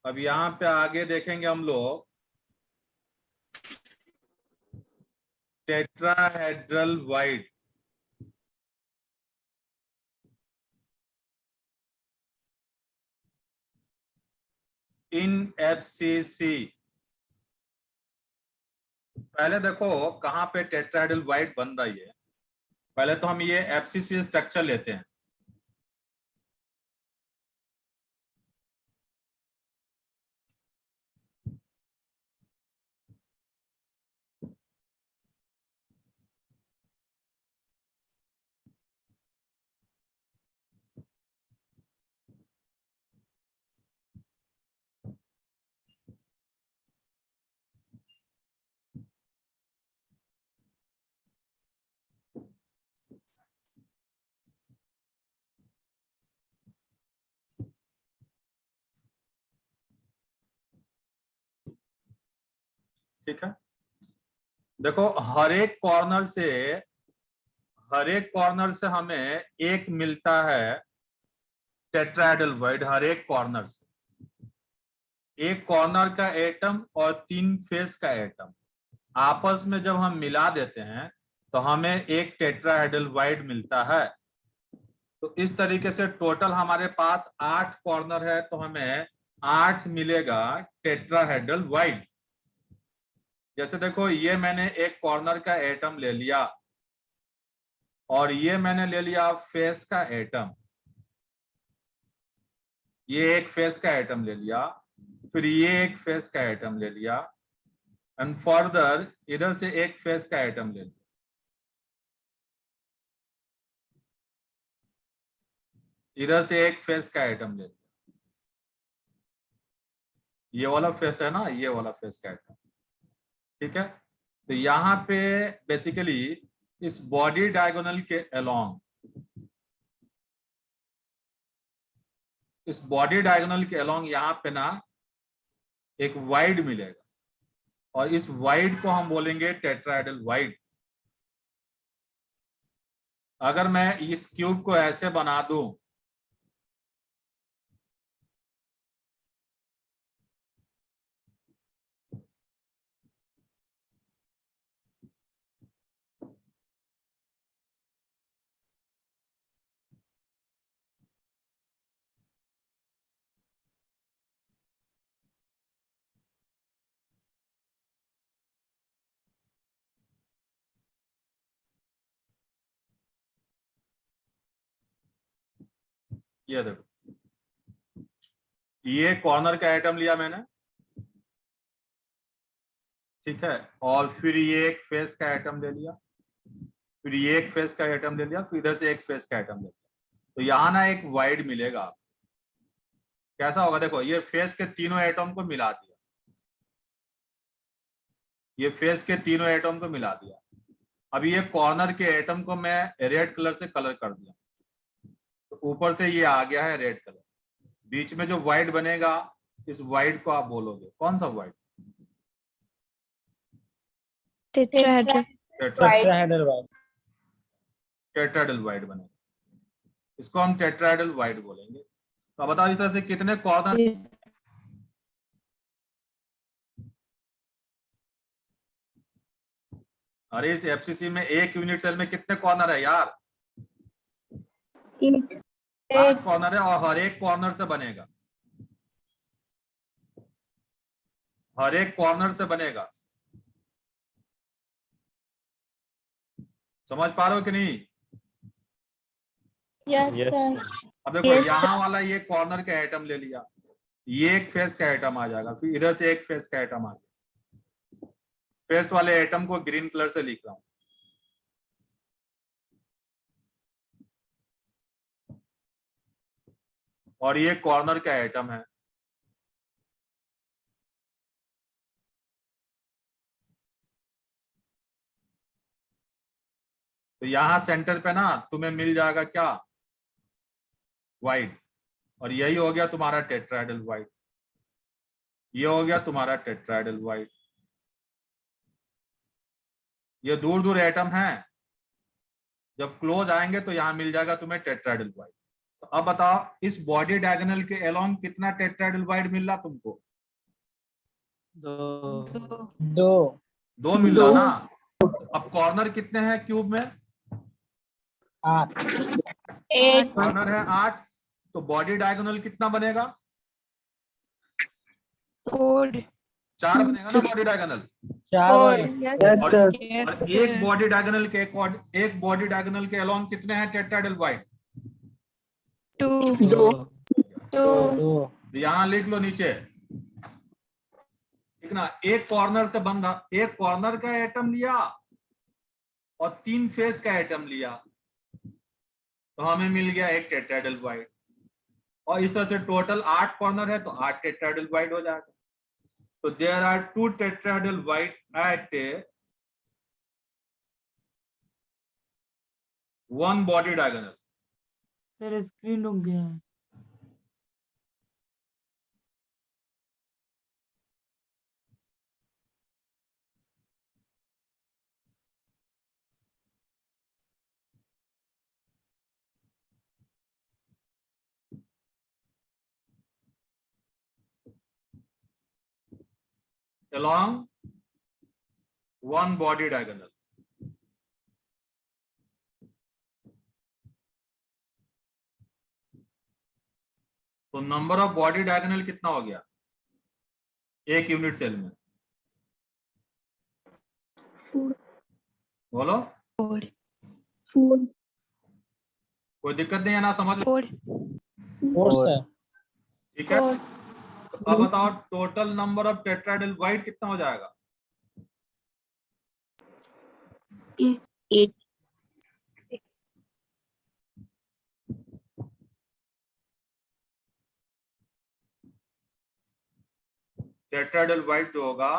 अब यहाँ पे आगे देखेंगे हम लोग टेट्राहेड्रल वाइड। इन एफसीसी पहले देखो कहाँ पे टेट्राहेड्रल वाइड बन रही है। पहले तो हम ये एफसीसी स्ट्रक्चर लेते हैं। ठीक है, देखो हर एक कॉर्नर से हमें एक मिलता है टेट्राहेड्रल वाइड। हर एक कॉर्नर से एक कॉर्नर का एटम और 3 फेस का एटम आपस में जब हम मिला देते हैं तो हमें एक टेट्राहेड्रल वाइड मिलता है। तो इस तरीके से टोटल हमारे पास 8 कॉर्नर है, तो हमें 8 मिलेगा टेट्राहेड्रल वाइड। जैसे देखो ये मैंने एक कॉर्नर का एटम ले लिया और ये मैंने ले लिया फेस का एटम, ये एक फेस का एटम ले लिया, फिर ये एक फेस का एटम ले लिया एंड फर्दर इधर से एक फेस का एटम ले लिया। इधर से एक फेस का एटम ले लिया, ये वाला फेस है ना, ये वाला फेस का एटम। ठीक है, तो यहाँ पे बेसिकली इस बॉडी डायगोनल के अलोंग, इस बॉडी डायगोनल के अलोंग यहाँ पे ना एक वाइड मिलेगा और इस वाइड को हम बोलेंगे टेट्राहेड्रल वाइड। अगर मैं इस क्यूब को ऐसे बना दूं, ये देखो ये कॉर्नर का एटम लिया मैंने, ठीक है, और फिर ये एक फेस का एटम ले लिया, फिर ये एक फेस का एटम ले लिया, फिर इधर से एक फेस का एटम ले लिया, तो यहाँ ना एक वाइड मिलेगा। कैसा होगा, देखो ये फेस के तीनों एटम को मिला दिया, ये फेस के तीनों एटम को मिला दिया। अब ये कॉर्नर के एटम को मैं रेड कलर से कलर कर दिया, तो ऊपर से ये आ गया है रेड कलर। बीच में जो वाइड बनेगा, इस वाइड को आप बोलोगे कौन सा wide? Tetrahedral void. Tetrahedral void बनेगा, इसको हम टेट्राहेड्रल वाइड बोलेंगे। तो अब बताओ इस तरह से कितने कॉर्नर? अरे इस एफसीसी में एक यूनिट सेल में कितने कॉर्नर है यार? 8 कॉर्नर है और हर एक कॉर्नर से बनेगा, हर एक कॉर्नर से बनेगा। समझ पा रहे हो कि नहीं? यस। अब देखो यहाँ वाला ये कॉर्नर का एटम ले लिया, ये एक फेस का एटम आ जाएगा, फिर इधर से एक फेस का एटम आ गया। फेस वाले एटम को ग्रीन कलर से लिख रहा हूं। और ये कॉर्नर का एटम है, तो यहां सेंटर पे ना तुम्हें मिल जाएगा क्या? वाइड। और यही हो गया तुम्हारा टेट्राहेड्रल वाइड, ये हो गया तुम्हारा टेट्राहेड्रल वाइड। ये दूर दूर एटम है, जब क्लोज आएंगे तो यहां मिल जाएगा तुम्हें टेट्राहेड्रल वाइड। तो अब बताओ इस बॉडी डायगोनल के अलोंग कितना टेट्राहेड्रल वाइड मिल रहा तुमको? दो। दो मिल रहा ना। अब कॉर्नर कितने हैं क्यूब में? 8। कॉर्नर है 8, तो बॉडी डायगोनल कितना बनेगा? 4 बनेगा ना बॉडी डायगोनल। 4 बने। और एक बॉडी डायगोनल के एक बॉडी डायगोनल के अलोंग कितने हैं टेट्राहेड्रल वाइड? 2। तो यहां लिख लो नीचे, ठीक ना। एक कॉर्नर से बंधा, एक कॉर्नर का एटम लिया और 3 फेस का एटम लिया, तो हमें मिल गया एक टेट्राहेड्रल वाइड। और इस तरह से टोटल 8 कॉर्नर है तो 8 टेट्राहेड्रल वाइड हो जाएगा। तो there are 2 tetrahedral void at 1 body diagonal. Sir screen रुक गया है। along 1 body diagonal. तो नंबर ऑफ बॉडी डायगोनल कितना हो गया एक यूनिट सेल में? 4। बोलो। 4। कोई दिक्कत नहीं है ना? समझ 4 सर। ठीक है। तो अब बताओ total number of tetrahedral void कितना हो जाएगा? 8। टेट्राहेड्रल वाइड जो होगा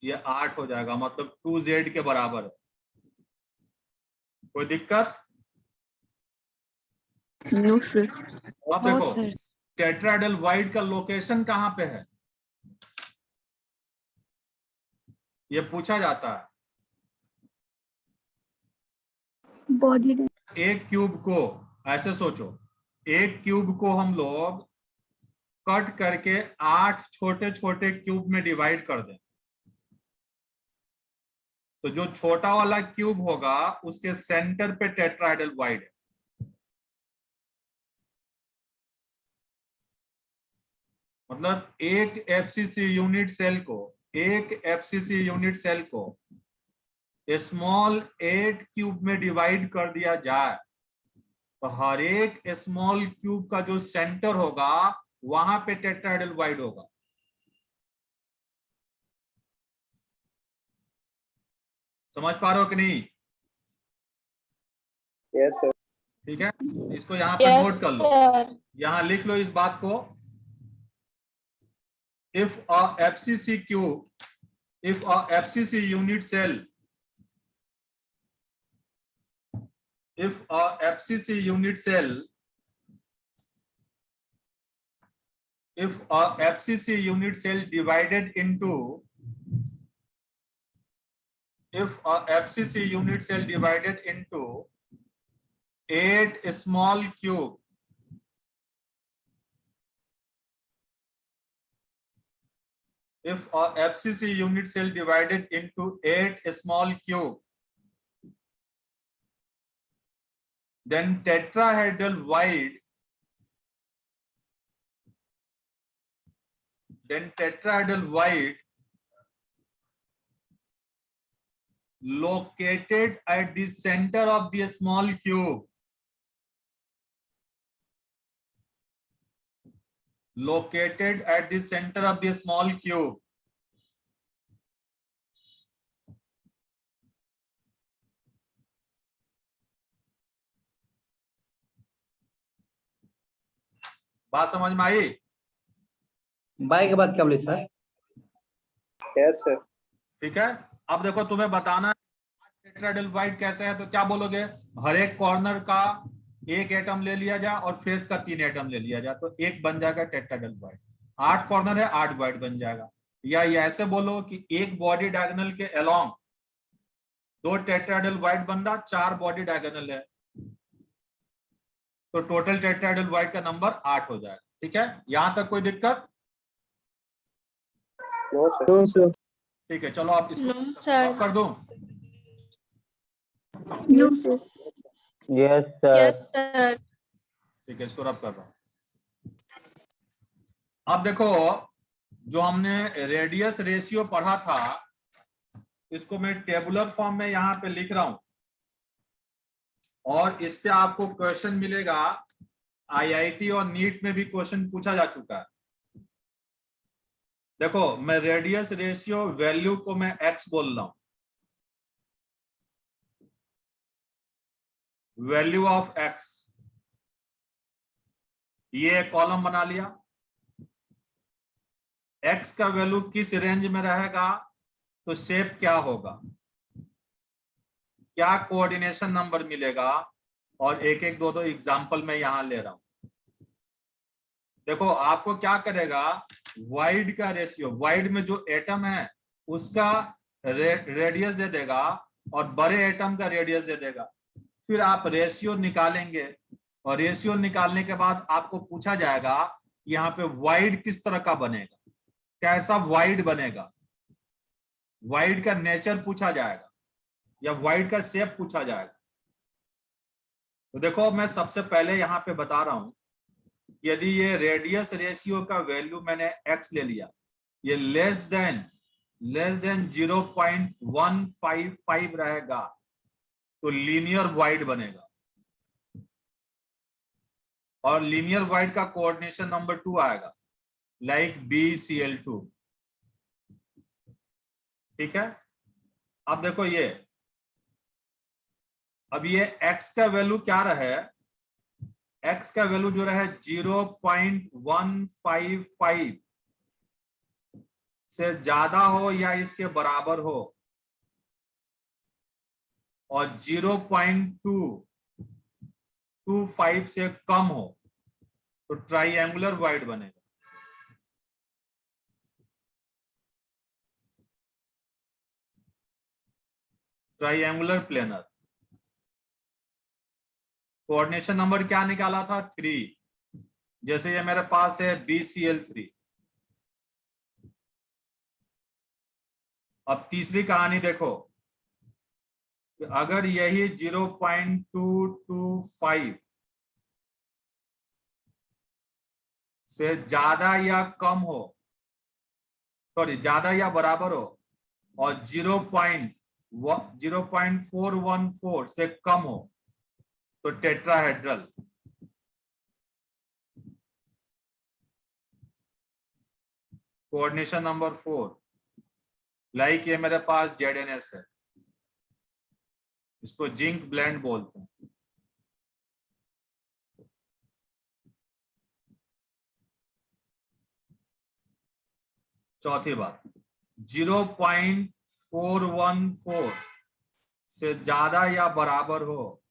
ये 8 हो जाएगा, मतलब 2Z के बराबर है। कोई दिक्कत? No sir. अब देखो टेट्राहेड्रल वाइड का लोकेशन कहां पे है ये पूछा जाता है। बॉडी एक क्यूब को ऐसे सोचो, एक क्यूब को हम लोग कट करके 8 छोटे छोटे क्यूब में डिवाइड कर दें, तो जो छोटा वाला क्यूब होगा उसके सेंटर पे टेट्राहेड्रल वाइड है। मतलब एक एफसीसी यूनिट सेल को स्मॉल 8 क्यूब में डिवाइड कर दिया जाए तो हर एक स्मॉल क्यूब का जो सेंटर होगा वहां पे टेट्राहेड्रल वाइड होगा। समझ पा रहे हो कि नहीं? Yes sir. ठीक है, इसको यहाँ पे नोट कर लो, यहाँ लिख लो इस बात को। if a FCC unit cell divided into 8 small cube, if a FCC unit cell divided into 8 small cube, then tetrahedral wide located at the center of the small cube, बात समझ में आई? बाय के बाद क्या बोले सर? Yes sir. ठीक है, अब देखो तुम्हें बताना है टेट्राहेड्रल वाइड कैसे है, तो क्या बोलोगे? हर एक कॉर्नर का एक एटम ले लिया जाए और फेस का 3 एटम ले लिया जाए तो एक बन जाएगा टेट्राहेड्रल वाइड। 8 कॉर्नर है 8 वाइड बन जाएगा। या ये ऐसे बोलो कि एक बॉडी डायगोनल के अलोंग 2 टेट्राहेड्रल वाइड बन रहा, 4 बॉडी डायगोनल है तो टोटल टेट्राहेड्रल वाइड का नंबर 8 हो जाएगा। ठीक है, यहां तक कोई दिक्कत? No sir. ठीक है, चलो आप इसको नो सर। stop कर दूं। No sir. Yes sir. Yes sir. ठीक है, इसको रब कर रहा हूं। अब देखो, जो हमने रेडियस रेशियो पढ़ा था, इसको मैं टेबुलर फॉर्म में यहां पे लिख रहा हूं, और इस पे आपको क्वेश्चन मिलेगा। आईआईटी और नीट में भी क्वेश्चन पूछा जा चुका है। देखो, मैं रेडियस रेशियो वैल्यू को मैं एक्स बोल रहा हूं, वैल्यू ऑफ एक्स, ये कॉलम बना लिया। एक्स का वैल्यू किस रेंज में रहेगा तो शेप क्या होगा, क्या कोऑर्डिनेशन नंबर मिलेगा, और एक एक दो दो एग्जांपल मैं यहां ले रहा हूं। देखो, आपको क्या करेगा, वाइड का रेशियो, वाइड में जो एटम है उसका रेडियस दे देगा, और बड़े एटम का रेडियस दे देगा। फिर आप रेशियो निकालेंगे, और रेशियो निकालने के बाद आपको पूछा जाएगा यहाँ पे वाइड किस तरह का बनेगा, कैसा वाइड बनेगा, वाइड का नेचर पूछा जाएगा, या वाइड का शेप पूछा जाएगा। तो देखो, मैं सबसे पहले यहाँ पे बता रहा हूं, यदि ये रेडियस रेशियो का वैल्यू मैंने x ले लिया, ये लेस देन 0.155 रहेगा, तो लीनियर वाइड बनेगा, और लीनियर वाइड का कोऑर्डिनेशन नंबर 2 आएगा, लाइक BCl2। ठीक है, अब देखो ये, अब ये x का वैल्यू क्या रहे, x का वैल्यू जो रहे 0.155 से ज्यादा हो या इसके बराबर हो, और 0.225 से कम हो, तो ट्राइएंगुलर वाइड बनेगा। Triangular planar. कोऑर्डिनेशन नंबर क्या निकाला था, 3। जैसे ये मेरे पास है BCl3। अब तीसरी कहानी देखो, अगर यही 0.225 से ज्यादा या कम हो, सॉरी ज्यादा या बराबर हो, और 0.414 से कम हो, तो टेट्राहेड्रल। कोऑर्डिनेशन नंबर 4, लाइक ये मेरे पास ZNS है, इसको जिंक ब्लेंड बोलते हैं। चौथी बात, 0.414 से ज्यादा या बराबर हो,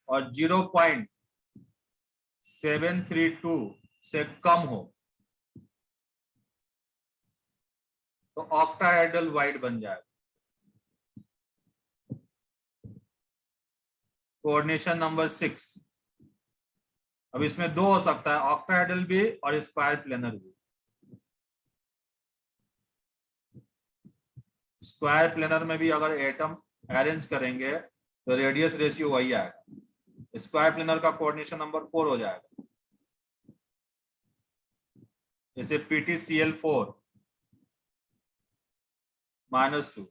और 0.732 से कम हो, तो ऑक्टाहेड्रल वाइड बन जाएगा। कोऑर्डिनेशन नंबर 6, अब इसमें 2 हो सकता है, ऑक्टाहेड्रल भी और स्क्वायर प्लेनर भी। स्क्वायर प्लेनर में भी अगर एटम अरेंज करेंगे तो रेडियस रेशियो वही आएगा। स्क्वायर प्लेनर का कोऑर्डिनेशन नंबर 4 हो जाएगा। जैसे PtCl4 -2,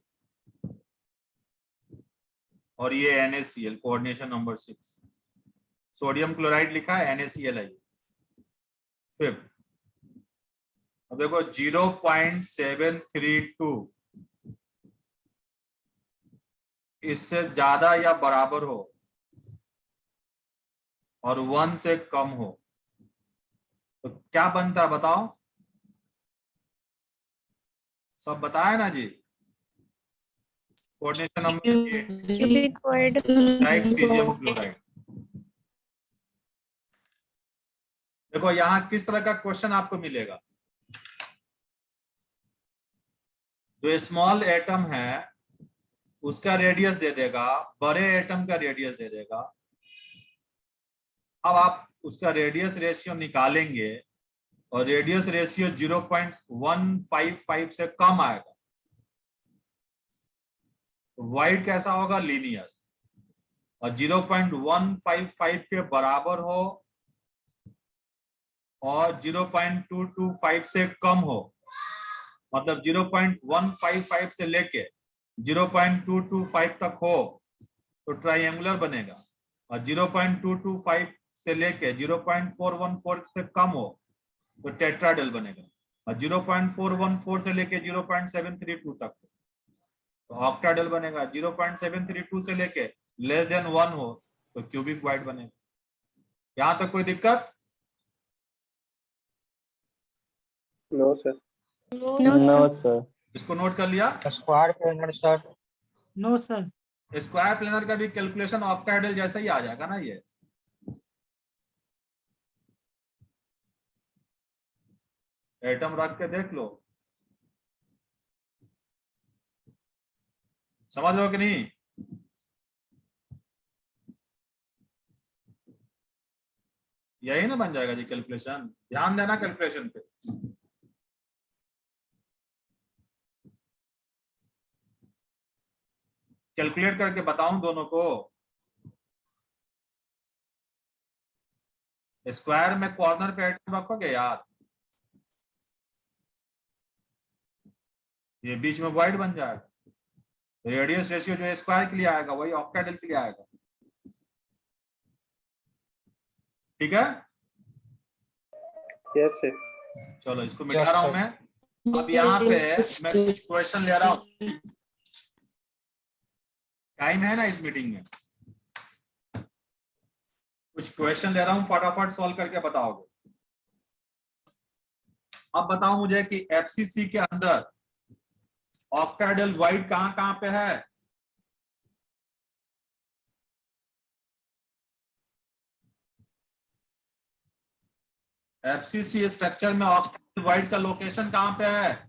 और ये NaCl, coordination number 6। Sodium chloride लिखा है, NaCl है। 5th, अब देखो 0.732 इससे ज्यादा या बराबर हो, और 1 से कम हो, तो क्या बनता है बताओ, सब बताया ना ji. Coordination number 8, cubic void. Like caesium chloride. देखो यहां किस तरह का क्वेश्चन आपको मिलेगा, जो स्मॉल एटम है उसका रेडियस दे देगा, बड़े एटम का रेडियस दे देगा, अब आप उसका रेडियस रेशियो निकालेंगे और रेडियस रेशियो 0.155 से कम आएगा, वाइड कैसा होगा? लीनियर। और 0.155 के बराबर हो और 0.225 से कम हो, मतलब 0.155 से लेके 0.225 तक हो तो ट्राइंगुलर बनेगा, और 0.225 से लेके 0.414 से कम हो तो टेट्राहेड्रल बनेगा, और 0.414 से लेके 0.732 तक तो ऑक्टाहेड्रल बनेगा, 0.732 से लेके लेस देन 1 हो तो क्यूबिक वाइड बनेगा। यहां तक कोई दिक्कत? No, sir. No, No, sir. sir. इसको नोट कर लिया? Square planar sir. No sir. Square planar का भी कैलकुलेशन ऑक्टाहेड्रल जैसा ही आ जाएगा ना। ये एटम रख के देख लो, समझ लो कि नहीं? यही ना बन जाएगा जी कैलकुलेशन। ध्यान देना कैलकुलेशन पे। कैलकुलेट करके बताऊं दोनों को? स्क्वायर में कॉर्नर पे एटम रखोगे यार, ये बीच में वाइड बन जाएगा। रेडियस रेशियो जो स्क्वायर के लिए आएगा वही ऑक्टाहेड्रल के लिए आएगा। ठीक है? Yes, sir. चलो इसको मिटा रहा हूं मैं। अब यहाँ पे मैं कुछ क्वेश्चन ले रहा हूं। टाइम है ना इस मीटिंग में? कुछ क्वेश्चन ले रहा हूं, फटाफट सॉल्व करके बताओगे। अब बताओ मुझे कि एफसीसी के अंदर ऑक्टाहेड्रल वाइड कहां कहां पे है? एफसीसी स्ट्रक्चर में ऑक्टाहेड्रल वाइड का लोकेशन कहां पे है?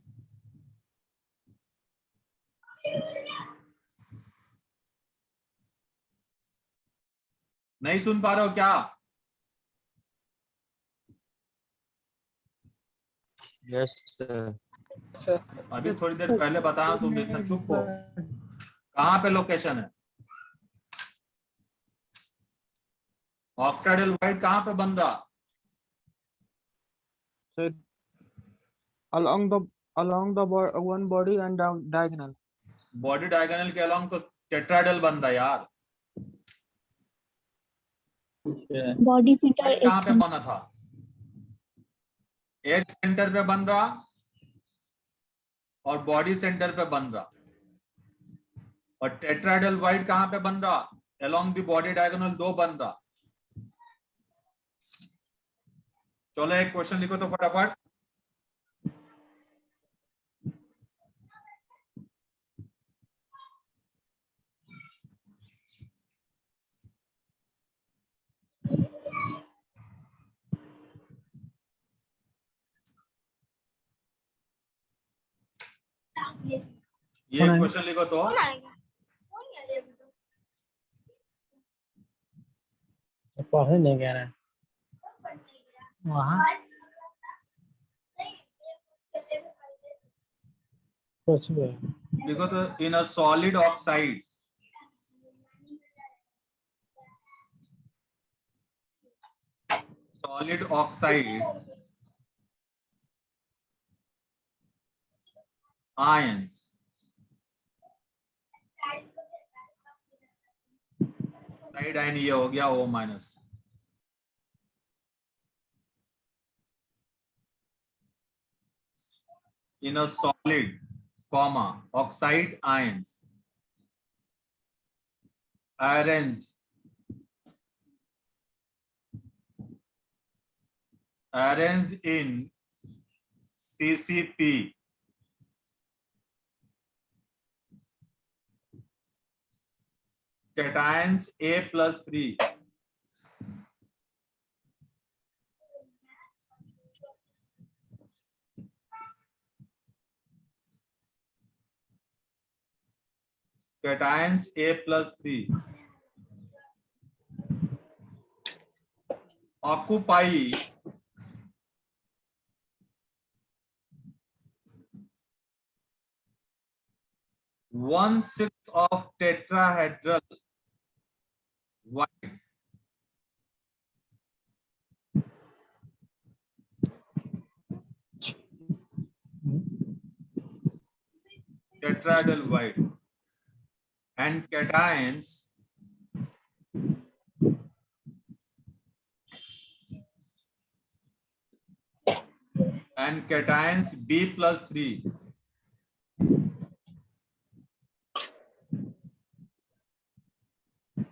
नहीं सुन पा रहे हो क्या? Yes, sir. अभी थोड़ी देर पहले बताया, तुम इतना चुप हो। कहां पे लोकेशन है? ऑक्टाहेड्रल वाइड कहां पे बन रहा? along the one body and down diagonal. Body diagonal के अलोंग तो टेट्राहेड्रल बन रहा यार। Body center कहां पे X. बना था? एक सेंटर पे बन रहा और बॉडी सेंटर पे बन रहा। और टेट्राहेड्रल वाइड कहां पे बन रहा? अलोंग द बॉडी डायगोनल 2 बन रहा। चलो एक क्वेश्चन लिखो तो फटाफट। ये क्वेश्चन लिखो तो। पढ़ने नहीं गया है वहाँ। कुछ भी लिखो तो, in a solid oxide ions side ion ये हो गया O-। in a solid, comma, oxide ions arranged in CCP cations A+3 cations A+3 occupy one-sixth of tetrahedral wide tetrahedral wide and cations B plus 3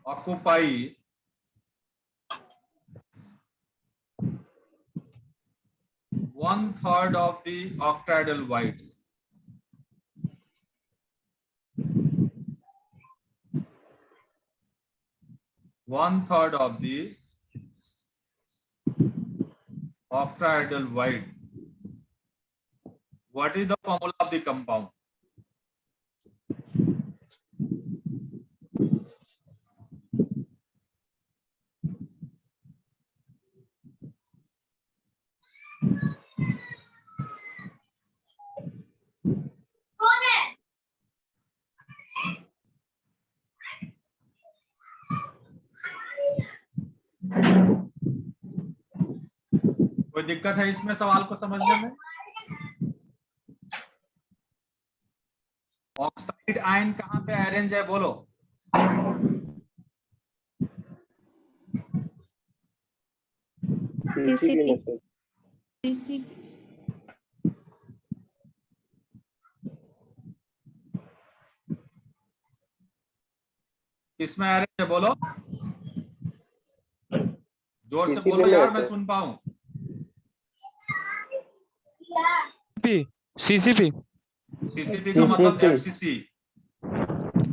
occupy one-third of the octahedral wides. One-third of the octahedral wide. What is the formula of the compound? कोई दिक्कत है इसमें सवाल को समझने में? Oxide ion कहां पे अरेंज है बोलो? किसमें अरेंज है बोलो? जोर से बोलो यार, मैं सुन पाऊं। CCP का मतलब FCC।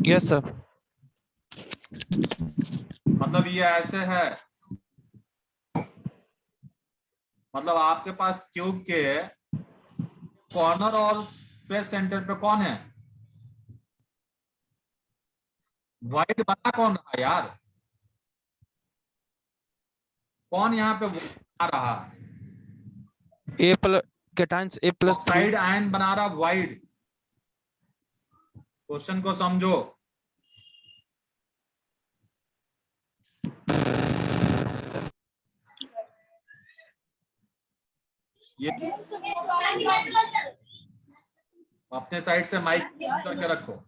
yes sir मतलब ये ऐसे है, मतलब आपके पास क्यूब के कॉर्नर और फेस सेंटर पे कौन है? वाइड बना कौन रहा यार? कौन यहाँ पे बना रहा? A plus cations A plus 3 oxide ion बना रहा वाइड। क्वेश्चन को समझो। ये अपने साइड से माइक करके रखो।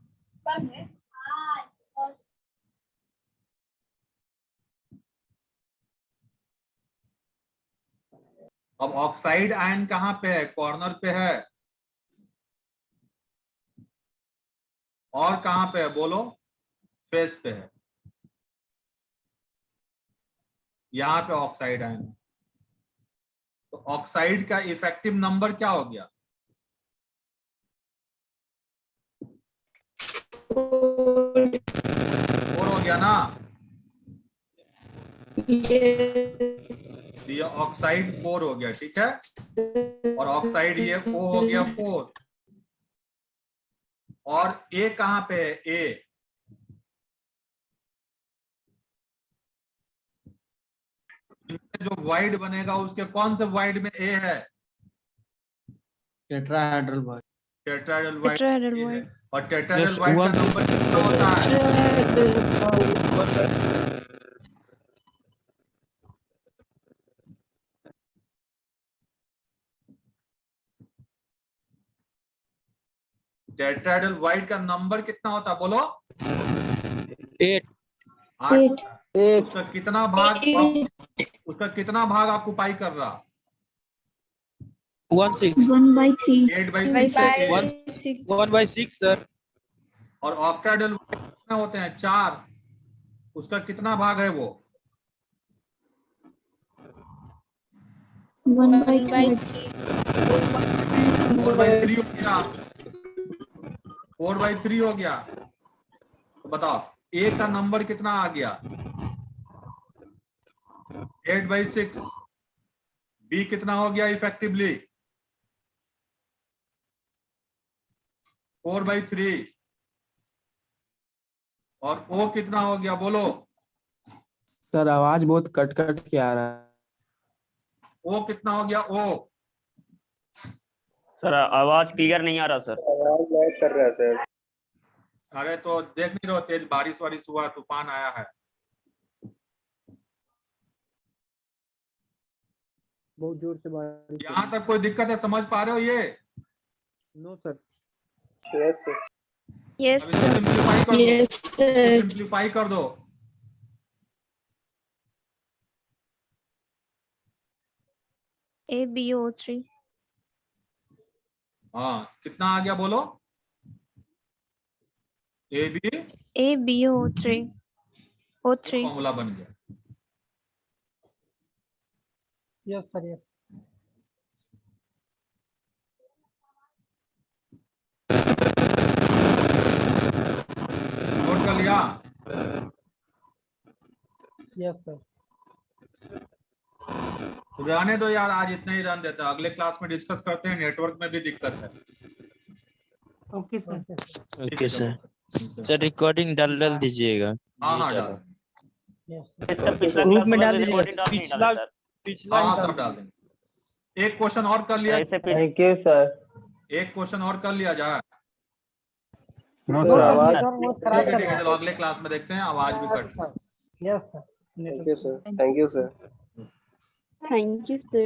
अब ऑक्साइड आयन कहां पे है? कॉर्नर पे है। और कहां पे है बोलो? फेस पे है। यहां पे ऑक्साइड आयन। तो ऑक्साइड का इफेक्टिव नंबर क्या हो गया? 4 हो गया ना? ये ऑक्साइड 4 हो गया, ठीक है। और ऑक्साइड ये O हो गया 4। और A कहां पे है? A जो वाइड बनेगा उसके कौन से वाइड में A है? Tetrahedral void. Tetrahedral void. Tetrahedral wide. और टेट्राहेड्रल Yes, वाइड का one- नंबर कितना होता है? टेट्राहेड्रल वाइड का नंबर कितना होता है बोलो? 8 8। उसका कितना भाग ऑक्युपाई कर रहा? 1/6 1/3. 8/6। 1/6 सर। और ऑक्टाहेड्रल वाइड कितने होते हैं? 4। उसका कितना भाग है वो? 1/3. 4/3 हो गया। 4/3 हो गया। तो बताओ A का नंबर कितना आ गया? 8/6। B कितना हो गया इफेक्टिवली? 4/3। और O कितना हो गया बोलो? सर आवाज बहुत कट कट के आ रहा है। ओ कितना हो गया ओ? सर आवाज क्लियर नहीं आ रहा सर। आवाज लैग कर रहा है सर। अरे तो देख नहीं रहो, तेज बारिश वारिश हुआ, तूफान आया है। बहुत जोर से बारिश। यहाँ तक कोई दिक्कत है? समझ पा रहे हो ये? No sir. Yes sir. Yes, अब इसको सिंप्लीफाई कर दो, yes, sir. सिंप्लीफाई कर दो। AbO3. हाँ कितना आ गया बोलो? A B AbO3. O3. Formula बन गया। Yes sir yes. नोट कर लिया? Yes sir. रहने दो यार, आज इतना ही रन देता है, अगले क्लास में डिस्कस करते हैं। नेटवर्क में भी दिक्कत है। Okay sir. Okay sir. Sir recording डाल दीजिएगा। हाँ हाँ डाल, इसका पिछला ग्रुप क्लास में वाला डाल दीजिए। रिकॉर्डिंग आप नहीं डाला सर। पिछला हाँ सब डाल देंगे। एक क्वेश्चन और कर लिया, ऐसे थैंक यू सर। एक क्वेश्चन और कर लिया जाए। नो सर आवाज। ठीक है चलो अगले क्लास में देखते हैं। आवाज भी cut. Yes sir. Thank you sir. Thank you sir. Thank you, sir.